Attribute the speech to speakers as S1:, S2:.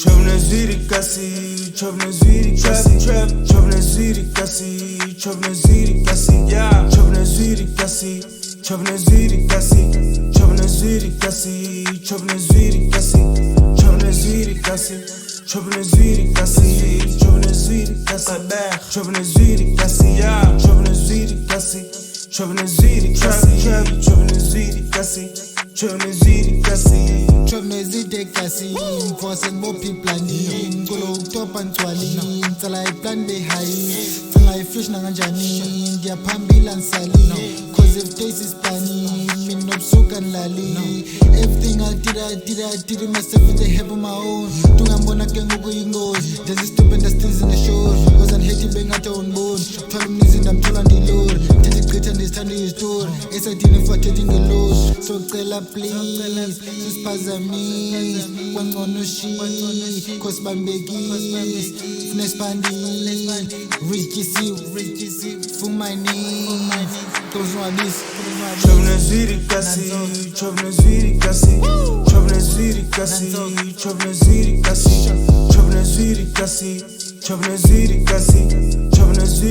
S1: Çöpne ziri kasi, çöpne ziri kasi, çöpne ziri kasi, çöpne ziri kasi, çöpne ziri kasi, çöpne ziri kasi, çöpne ziri kasi, çöpne ziri kasi, çöpne ziri kasi, çöpne ziri kasi, çöpne ziri kasi, çöpne ziri kasi, çöpne ziri kasi, çöpne ziri kasi, çöpne ziri kasi, çöpne ziri kasi.
S2: Chobne zide kasi, force mo piplani, ngolo uktopa ntwali, tsala iplan behind, tsala ifish na kanjani, ngiyaphambila nsali, cause if days is pani, mina nobusuka nlali, everything I did myself in the help of my own, tungambona ke ngokuyingozi, there's a stupid things in the shore, cause I'm hating bengathi unbone, thola umnizinda mthola ndilori, thithi chitha ndisithanda istory, esadini fathethe ngelosi, so cela please, sisiphazamisi, kwangcono shi, cause bambekisi, funespandile, rikisi, for my name, cause nwabisi.
S1: Çöpne ziri kasi, çöpne ziri kasi, çöpne ziri kasi, çöpne ziri kasi, çöpne ziri kasi, çöpne ziri kasi, çöpne ziri